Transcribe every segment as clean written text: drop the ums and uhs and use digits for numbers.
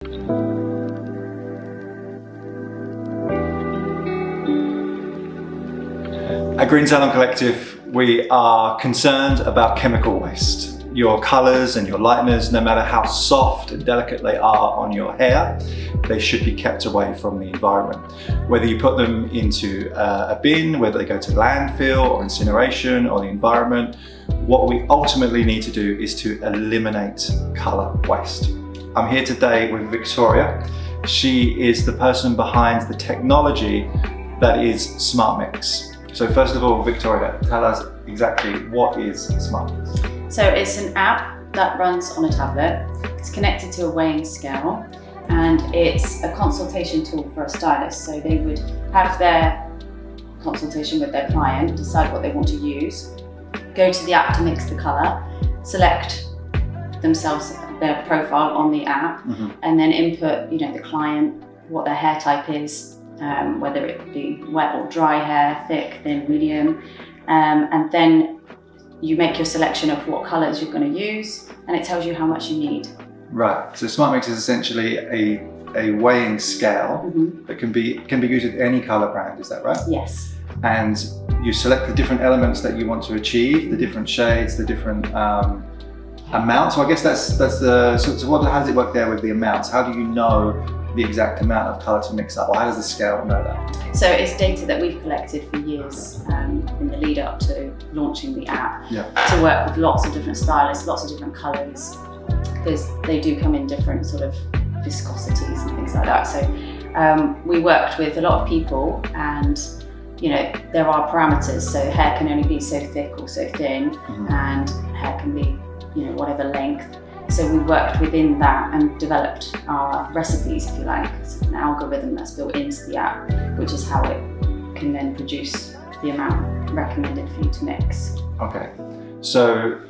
At Green Salon Collective, we are concerned about chemical waste. Your colours and your lighteners, no matter how soft and delicate they are on your hair, they should be kept away from the environment. Whether you put them into a bin, whether they go to landfill or incineration or the environment, what we ultimately need to do is to eliminate colour waste. I'm here today with Victoria. She is the person behind the technology that is SmartMix. So first of all, Victoria, tell us exactly what is SmartMix. So it's an app that runs on a tablet. It's connected to a weighing scale, and it's a consultation tool for a stylist. So they would have their consultation with their client, decide what they want to use, go to the app to mix the colour, select themselves their profile on the app, and then input, the client, what their hair type is, whether it be wet or dry hair, thick, thin, medium, and then you make your selection of what colours you're going to use, and it tells you how much you need. Right, so SmartMix is essentially a weighing scale that can be used with any colour brand, is that right? Yes. And you select the different elements that you want to achieve, the different shades, the different amounts. So I guess that's the, so how does it work there with the amounts? How do you know the exact amount of colour to mix up, or how does the scale know that? So it's data that we've collected for years in the lead up to launching the app, to work with lots of different stylists, lots of different colours, because they do come in different sort of viscosities and things like that. So we worked with a lot of people, and there are parameters. So hair can only be so thick or so thin, and hair can be whatever length. So we worked within that and developed our recipes, if you like. It's an algorithm that's built into the app, which is how it can then produce the amount recommended for you to mix. Okay, so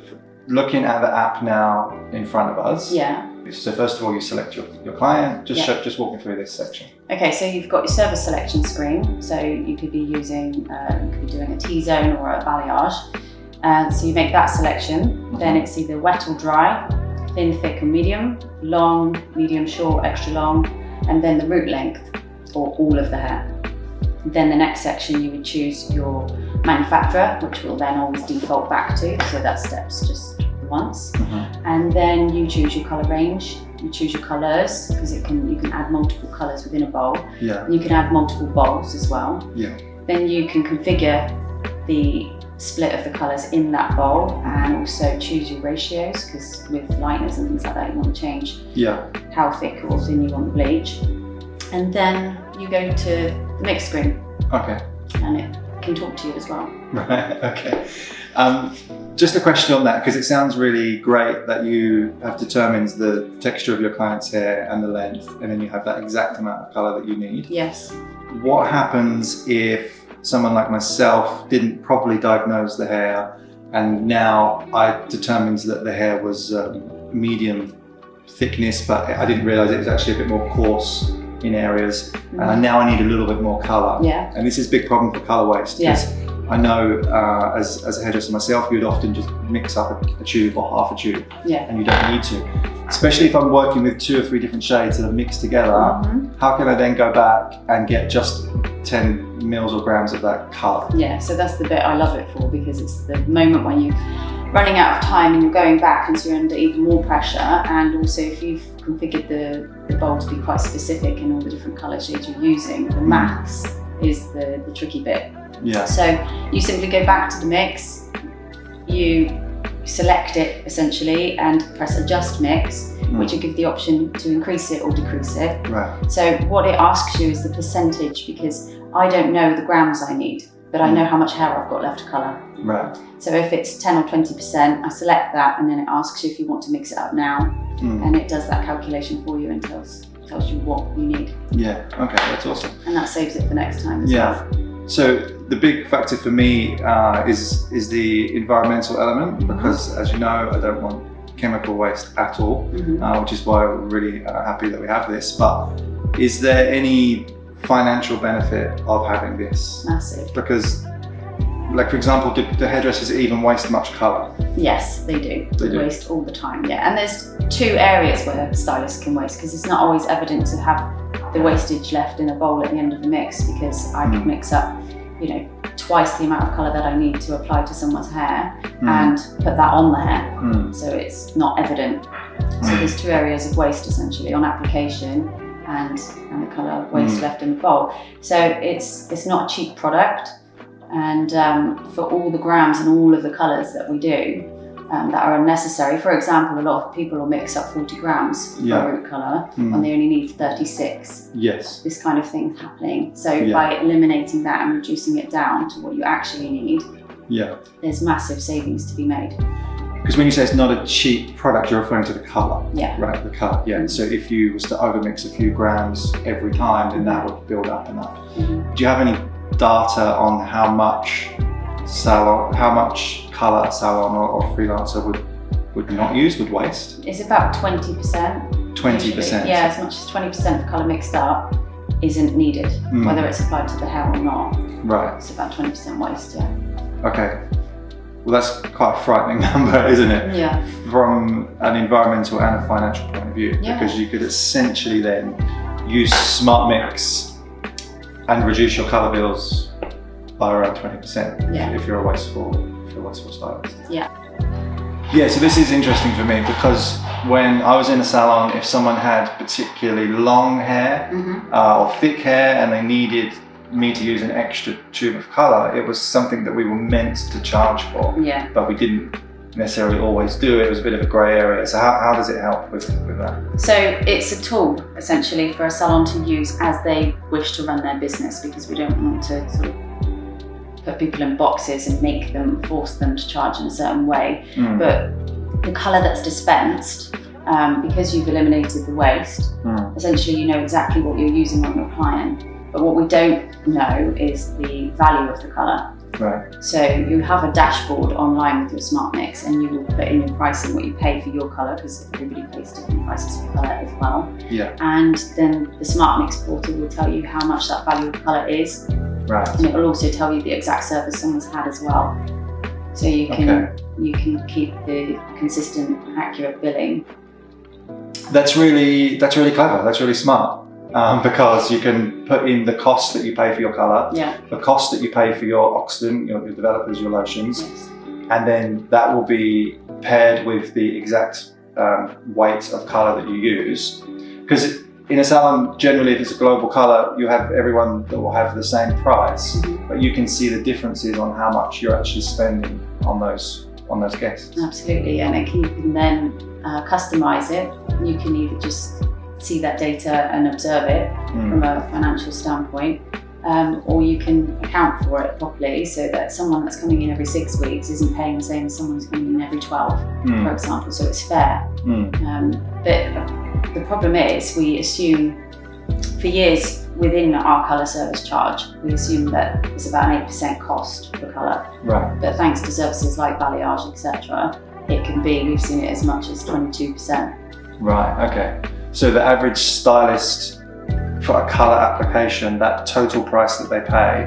looking at the app now in front of us. Yeah. So first of all, you select your client. Just walk me through this section. Okay, so you've got your service selection screen. So you could be using, you could be doing a T-zone or a balayage. So you make that selection. Then it's either wet or dry, thin, thick and medium, long, medium, short, extra long, and then the root length for all of the hair. Then the next section you would choose your manufacturer, which will then always default back to, so that step's just once. And then you choose your colour range, you choose your colours, because you can add multiple colours within a bowl. And you can add multiple bowls as well. Then you can configure the split of the colours in that bowl, and also choose your ratios, because with lighteners and things like that you want to change how thick or thin you want the bleach. And then you go to the mix screen. Okay. And it can talk to you as well. Right, okay. Just a question on that, because it sounds really great that you have determined the texture of your client's hair and the length, and then you have that exact amount of colour that you need. Yes. What happens if someone like myself didn't properly diagnose the hair, and now I determined that the hair was medium thickness, but I didn't realise it was actually a bit more coarse in areas, and now I need a little bit more colour. And this is a big problem for colour waste, because I know as a hairdresser myself, you'd often just mix up a tube or half a tube, and you don't need to. Especially if I'm working with 2 or 3 different shades that are mixed together, how can I then go back and get just 10 mils or grams of that colour? So that's the bit I love it for, because it's the moment when you're running out of time and you're going back, and so you're under even more pressure. And also if you've configured the bowl to be quite specific in all the different colour shades you're using, the maths is the tricky bit. So you simply go back to the mix, you select it essentially and press adjust mix, which will give the option to increase it or decrease it. So what it asks you is the percentage, because I don't know the grams I need, but I know how much hair I've got left to colour. So if it's 10 or 20%, I select that, and then it asks you if you want to mix it up now, and it does that calculation for you and tells you what you need. Okay, that's awesome. And that saves it for next time as well. So the big factor for me is the environmental element, because as you know, I don't want chemical waste at all, which is why we're really happy that we have this. But is there any financial benefit of having this? Massive. Because like for example, do the hairdressers even waste much colour? Yes, they do. They do. Waste all the time, yeah. And there's two areas where stylists can waste, because it's not always evident to have the wastage left in a bowl at the end of the mix, because I could mix up, you know, twice the amount of colour that I need to apply to someone's hair and put that on there, so it's not evident. So there's two areas of waste essentially, on application and the colour waste left in the bowl. So it's not a cheap product, and for all the grams and all of the colours that we do that are unnecessary. For example, a lot of people will mix up 40 grams for a root colour when they only need 36. Yes. This kind of thing happening. So by eliminating that and reducing it down to what you actually need, there's massive savings to be made. Because when you say it's not a cheap product, you're referring to the colour. Yeah. Right, the colour. Yeah. So if you was to overmix a few grams every time, then that would build up and up. Do you have any data on how much colour a salon or freelancer would not use, would waste? It's about 20%. 20%? Yeah, as much as 20% of colour mixed up isn't needed, whether it's applied to the hair or not. Right. It's about 20% waste, yeah. Okay. Well, that's quite a frightening number, isn't it? Yeah. From an environmental and a financial point of view, because you could essentially then use SmartMix and reduce your colour bills by around 20% if you're a wasteful stylist. Yeah. Yeah, so this is interesting for me, because when I was in a salon, if someone had particularly long hair or thick hair and they needed me to use an extra tube of colour, it was something that we were meant to charge for, but we didn't necessarily always do. It was a bit of a grey area. So how does it help with that? So it's a tool essentially for a salon to use as they wish to run their business, because we don't want to sort of put people in boxes and force them to charge in a certain way. But the colour that's dispensed, because you've eliminated the waste, essentially you know exactly what you're using on your client. But what we don't know is the value of the colour. Right. So you have a dashboard online with your SmartMix, and you will put in your pricing, what you pay for your colour, because everybody pays different prices for colour as well. Yeah. And then the SmartMix portal will tell you how much that value of colour is. Right. And it will also tell you the exact service someone's had as well. So you can keep the consistent, accurate billing. That's really clever. That's really smart. Because you can put in the cost that you pay for your colour, the cost that you pay for your oxidant, your developers, your lotions, and then that will be paired with the exact weight of colour that you use. Because in a salon, generally, if it's a global colour, you have everyone that will have the same price, but you can see the differences on how much you're actually spending on those guests. Absolutely, and you can then customise it. You can either just see that data and observe it from a financial standpoint, or you can account for it properly, so that someone that's coming in every 6 weeks isn't paying the same as someone who's coming in every 12, for example, so it's fair. But the problem is, we assume, for years within our colour service charge, we assume that it's about an 8% cost for colour. Right. But thanks to services like balayage, etc., it can be, we've seen it as much as 22%. Right, okay. So the average stylist for a colour application, that total price that they pay,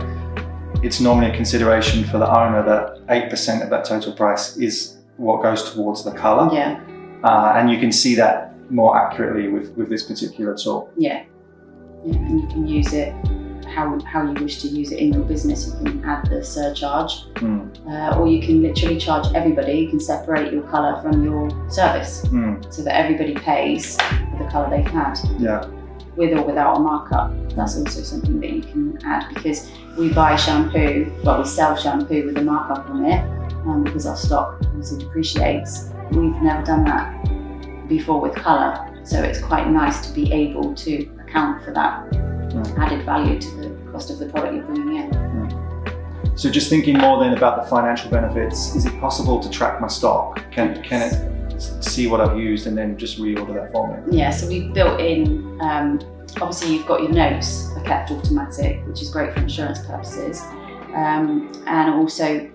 it's normally a consideration for the owner that 8% of that total price is what goes towards the colour. Yeah. And you can see that more accurately with this particular tool. Yeah. And you can use it how you wish to use it in your business. You can add the surcharge, or you can literally charge everybody. You can separate your colour from your service, so that everybody pays for the colour they've had, with or without a markup. That's also something that you can add, because we buy shampoo, we sell shampoo with a markup on it, because our stock obviously depreciates. We've never done that before with colour, so it's quite nice to be able to account for that added value to the cost of the product you're bringing in. So just thinking more then about the financial benefits, is it possible to track my stock? Can it see what I've used and then just reorder that for me? Yeah, so we've built in, obviously you've got your notes are kept automatic, which is great for insurance purposes, and also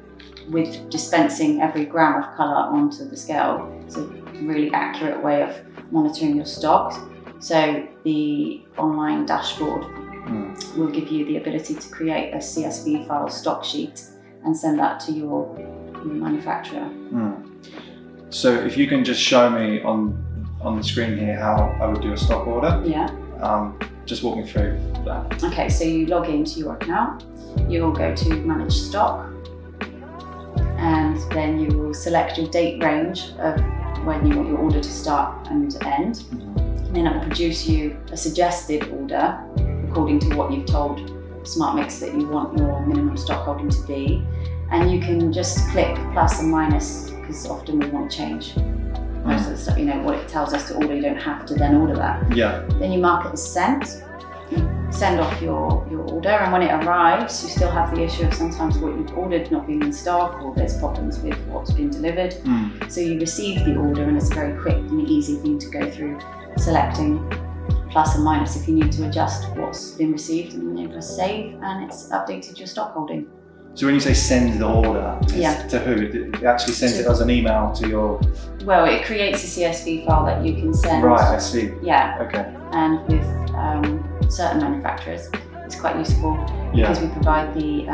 with dispensing every gram of colour onto the scale. It's a really accurate way of monitoring your stock. So the online dashboard will give you the ability to create a CSV file stock sheet and send that to your manufacturer. So if you can just show me on the screen here how I would do a stock order. Yeah. Just walk me through that. Okay, so you log into your account, you will go to manage stock, and then you will select your date range of when you want your order to start and end. Then it will produce you a suggested order according to what you've told SmartMix that you want your minimum stock holding to be. And you can just click plus and minus, because often we want to change most of the stuff, what it tells us to order. You don't have to then order that. Yeah. Then you mark it as sent. You send off your order, and when it arrives, you still have the issue of sometimes what you've ordered not being in stock, or there's problems with what's been delivered. So you receive the order, and it's a very quick and easy thing to go through, selecting plus and minus if you need to adjust what's been received, and then you press save, and it's updated your stock holding. So when you say send the order, Yeah. to who? It actually sends it as an email to your... Well, it creates a CSV file that you can send. Right, I see. Yeah. Okay. And with certain manufacturers, it's quite useful because we provide the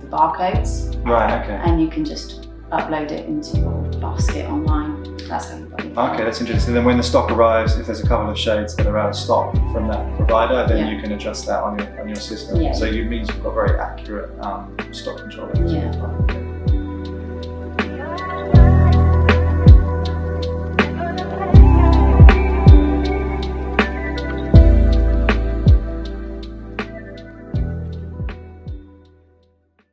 barcodes. Right, okay. And you can just upload it into your basket online. That's how you buy it. Okay, that's interesting. Then when the stock arrives, if there's a couple of shades that are out of stock from that provider, then you can adjust that on your system. Yeah. So it means you've got very accurate stock control. Yeah.